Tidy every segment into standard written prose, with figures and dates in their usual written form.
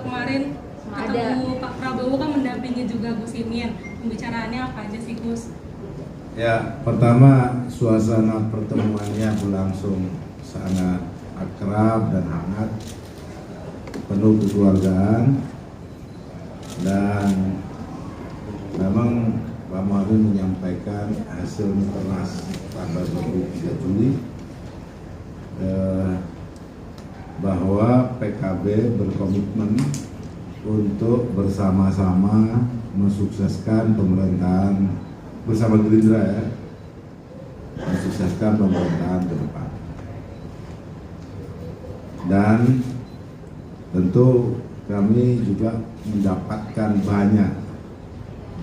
kemarin ketemu Pak Prabowo kan mendampingi juga Gus Imin. Pembicaraannya apa aja sih Gus? Ya, pertama suasana pertemuannya berlangsung sangat akrab dan hangat, penuh kekeluargaan, dan memang Pak Muhaimin menyampaikan hasil Mukernas tanggal 23 Juli bahwa PKB berkomitmen untuk bersama-sama mensukseskan pemerintahan bersama Gerindra, ya, mensukseskan pemerintahan ke depan. Dan tentu kami juga mendapatkan banyak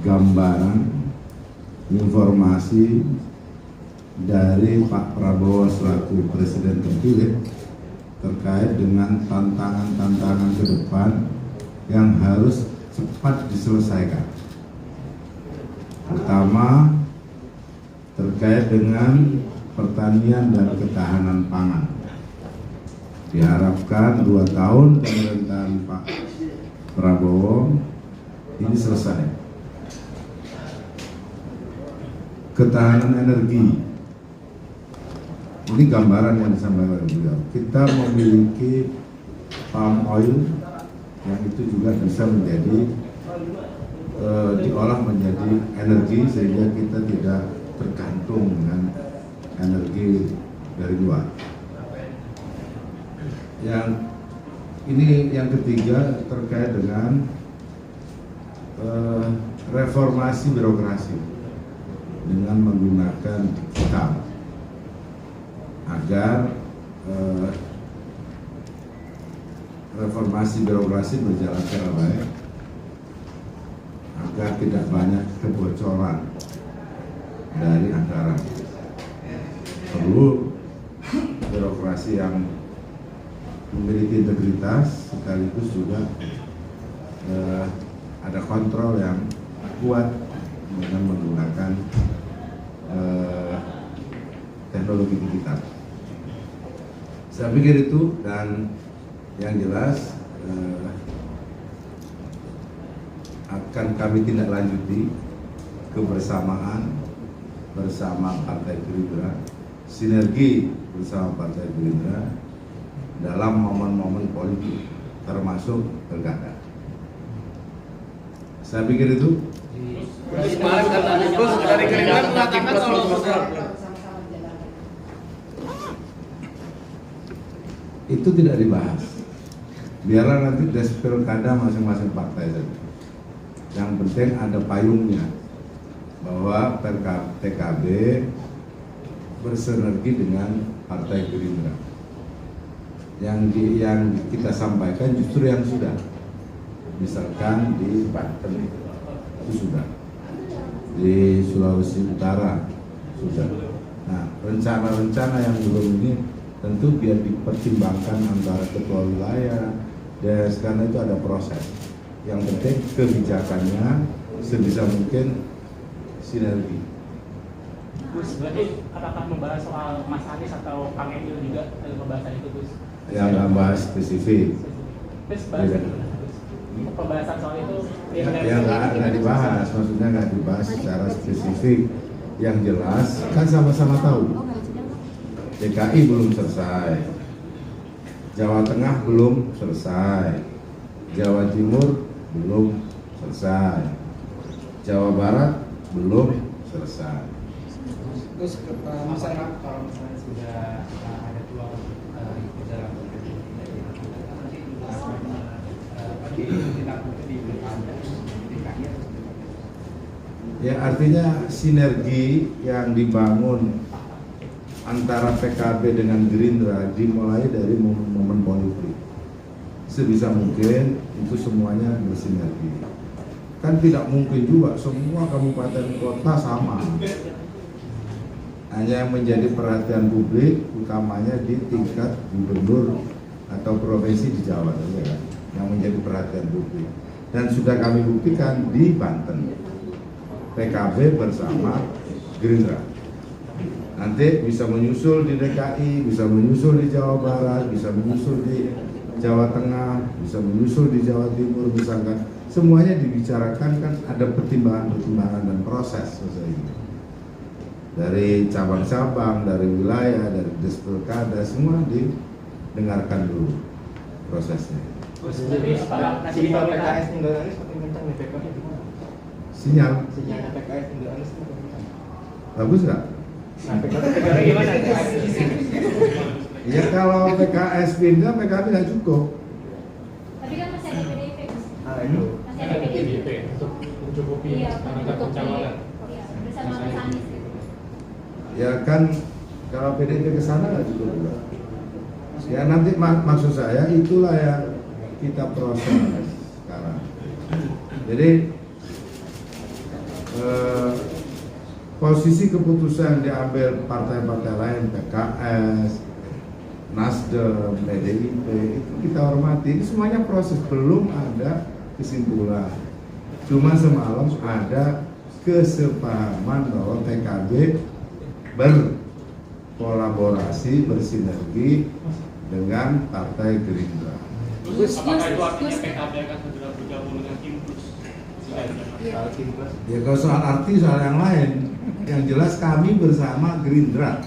gambaran, informasi dari Pak Prabowo selaku Presiden terpilih terkait dengan tantangan-tantangan ke depan yang harus cepat diselesaikan. Pertama, terkait dengan pertanian dan ketahanan pangan. Diharapkan 2 tahun pemerintahan Pak Prabowo ini selesai. Ketahanan energi, ini gambaran yang disampaikan oleh beliau. Kita memiliki palm oil yang itu juga bisa menjadi diolah menjadi energi sehingga kita tidak tergantung dengan energi dari luar. Yang ketiga terkait dengan reformasi birokrasi dengan menggunakan digital agar reformasi birokrasi berjalan secara baik, agar tidak banyak kebocoran dari anggaran. Perlu birokrasi yang memiliki integritas sekaligus juga ada kontrol yang kuat dengan menggunakan teknologi digital. Saya pikir itu, dan yang jelas akan kami tindak lanjuti kebersamaan bersama Partai Gerindra, sinergi bersama Partai Gerindra dalam momen-momen politik termasuk pilkada. Saya pikir itu. Kemarin kata Gus dari Gerindra mengatakan kalau itu tidak dibahas. Biarlah nanti des pilkada masing-masing partai saja. Yang penting ada payungnya bahwa PKB bersinergi dengan Partai Gerindra. Yang kita sampaikan justru yang sudah, misalkan di Banten itu sudah, di Sulawesi Utara sudah. Nah, rencana-rencana yang belum ini tentu biar dipertimbangkan antara ketua wilayah, dan karena itu ada proses. Yang penting kebijakannya sebisa mungkin sinergi. Gus, berarti apakah membahas soal Mas Anies atau Kang Emil juga dalam pembahasan itu, Gus? Yang nggak bahas spesifik. Terus pembahasan soal itu yang nggak dibahas, maksudnya nggak dibahas secara spesifik. Yang jelas kan sama-sama tahu DKI belum selesai, Jawa Tengah belum selesai, Jawa Timur belum selesai, Jawa Barat belum selesai. Terus misalnya kalau misalnya sudah ada dua jalan ya, artinya sinergi yang dibangun antara PKB dengan Gerindra dimulai dari momen-momen politik. Sebisa mungkin itu semuanya bersinergi. Kan tidak mungkin juga semua kabupaten kota sama. Hanya yang menjadi perhatian publik utamanya di tingkat gubernur atau provinsi di Jawa, ya, yang menjadi perhatian publik. Dan sudah kami buktikan di Banten, PKB bersama Gerindra. Nanti bisa menyusul di DKI, bisa menyusul di Jawa Barat, bisa menyusul di Jawa Tengah, bisa menyusul di Jawa Timur misalkan. Semuanya dibicarakan, kan ada pertimbangan-pertimbangan dan proses selesai ini. Dari cabang-cabang, dari wilayah, dari des pilkada, semua didengarkan dulu prosesnya. Sinyal PKS tinggal Anies makin kencang nih, PKB gimana? Sinyal Sinyal PKS tinggal Anies makin kencang. bagus nggak? Nah, PKB gimana? Ya kalau PKS pindah, PKB nggak cukup. Tapi kan masih ada PDIP, Mas. Nah, itu. Masih ada PDIP. untuk mencukupi Iya, angka untuk pencalonan. iya, bersama Mas Anies gitu. Ya kan kalau PDIP ke sana nggak cukup juga. Ya nanti maksud saya itulah yang kita proses sekarang. Jadi posisi keputusan yang diambil partai-partai lain, PKS, Nasdem, PDIP, itu kita hormati. Ini semuanya proses, belum ada kesimpulan. Cuma semalam ada kesepahaman bahwa PKB berkolaborasi, bersinergi dengan Partai Gerindra. Apakah itu artinya PKB akan segera bergabung dengan Kim Plus? Ya kalau soal arti soal yang lain, yang jelas kami bersama Gerindra.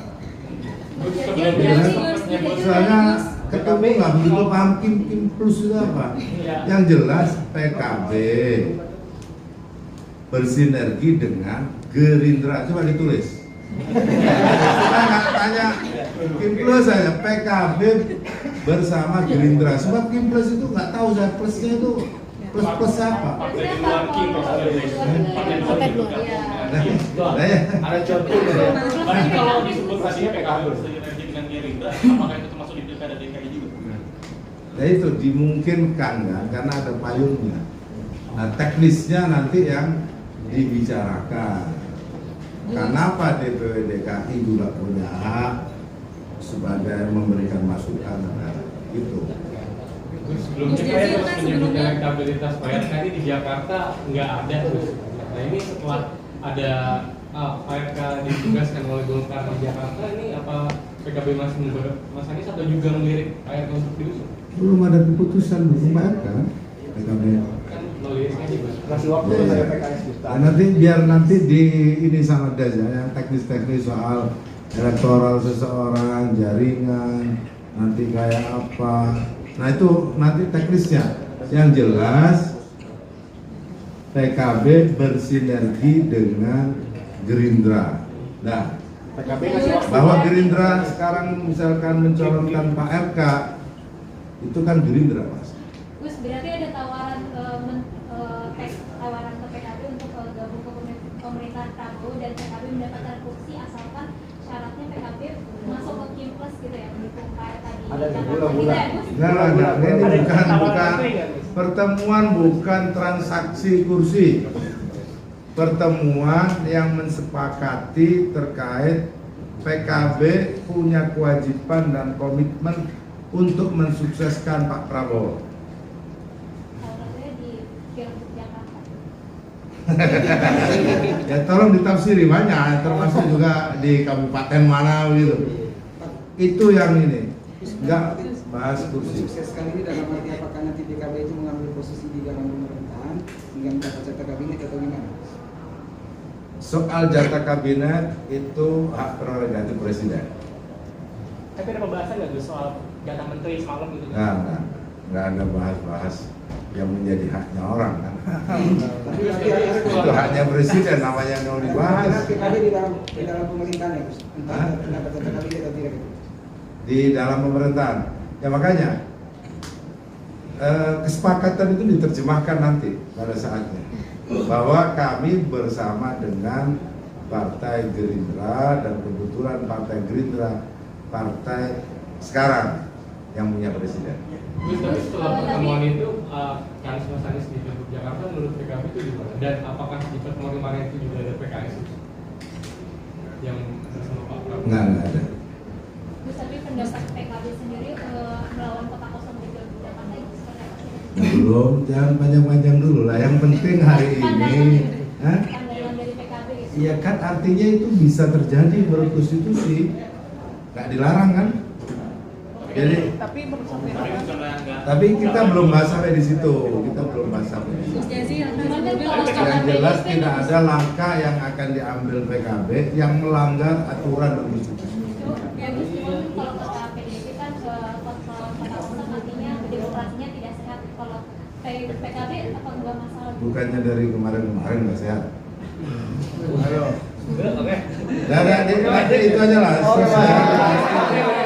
Soalnya ketemu nggak begitu paham Kim Plus itu apa? Yang jelas PKB bersinergi dengan Gerindra. Coba ditulis. Saya nggak tanya Kim Plus saja, PKB bersama Gerindra. Sebab Kim Plus itu nggak tahu saya plusnya itu plus apa. Partai di luar Kim, partai di luar Ada contoh. Berarti kalau disebut tadinya PKB bersinergi dengan Gerindra, apakah itu termasuk di pilkada DKI juga? Nah itu dimungkinkan kan, karena ada payungnya. Nah teknisnya nanti yang dibicarakan. Kenapa DPW DKI juga punya hak sebagai memberikan masukan, nah, gitu. Sebelumnya saya terus menyebut elektabilitas Pak RK ini di Jakarta nggak ada terus. Nah ini setelah ada Pak RK ditugaskan oleh Golkar di Jakarta, ini apa PKB masih Mas Anies atau juga melirik Pak RK untuk diusung? Belum ada keputusan hukum Pak RK, PKB. Kan melirik aja Mas. Kasih waktu Ya, saya ya. PKS Gusta. Nah, nanti biar nanti di ini sama Des ya, yang teknis-teknis soal elektoral seseorang, jaringan, nanti kayak apa. Nah itu nanti teknisnya. Yang jelas PKB bersinergi dengan Gerindra. Nah, PKB kasih waktu. bahwa Gerindra sekarang misalkan mencalonkan Pak RK, itu kan Gerindra, Mas. Gus, berarti ada tawaran tawaran ke PKB untuk gabung ke pemerintahan Prabowo dan PKB mendapatkan kursi asalkan syaratnya PKB masuk ke Kim Plus gitu ya, mendukung Pak RK di Ada di Jakarta. bulan-bulan. Gitu ya, Gus? Enggak, ini Ada bukan tawaran apa enggak, Gus? pertemuan, bukan transaksi kursi. Pertemuan yang mensepakati terkait PKB punya kewajiban dan komitmen untuk mensukseskan Pak Prabowo. Salah satunya di Pilgub Jakarta. Ya tolong ditafsiri banyak, termasuk juga di kabupaten mana gitu. Itu yang ini, enggak bahas kursi. Sukses kali ini dalam arti apakah nanti PKB itu mengambil posisi di dalam pemerintahan hingga mendapat jatah kabinet atau gimana? Soal jatah kabinet itu hak prerogatif presiden. Tapi ada pembahasan nggak Gus soal jatah menteri semalam gitu? Nggak ada bahas-bahas yang menjadi haknya orang kan. Tapi nanti ada Itu haknya presiden, namanya mau dibahas. PKB di dalam pemerintahan ya, Gus. Entah mendapat jatah kabinet atau tidak gitu. Di dalam pemerintahan. Ya makanya kesepakatan itu diterjemahkan nanti pada saatnya bahwa kami bersama dengan Partai Gerindra, dan kebetulan Partai Gerindra partai sekarang yang punya presiden. Gus, tapi setelah pertemuan itu Anies Mas Anies di Pilgub Jakarta menurut PKB itu gimana? Dan apakah di pertemuan kemarin itu juga ada PKS yang bersama Pak Prabowo? Nggak ada. Gus, tapi pendapat PKB sendiri melawan kota kosong di Pilgub Jakarta itu seperti apa sih? Belum, jangan panjang-panjang dulu lah. Yang penting hari ini, Pandangan dari PKB gitu. ya kan artinya itu bisa terjadi menurut konstitusi, nggak dilarang kan? Jadi, tapi sampai tapi kita belum bahas sampai di situ. Kita belum bahas sampai di situ. Gus Jazil akan Cuman kan sebelumnya kalau Gus Yang Jazil jelas tidak ada langkah yang akan diambil PKB yang melanggar aturan dan konstitusi. Ya Gus, cuman kalau kata PDIP kan kata orang nantinya demokrasinya tidak sehat. Kalau PKB apa enggak masalah? Bukannya dari kemarin-kemarin nggak sehat. Ayo. Oke. Nah, itu aja lah. Oke, Pak.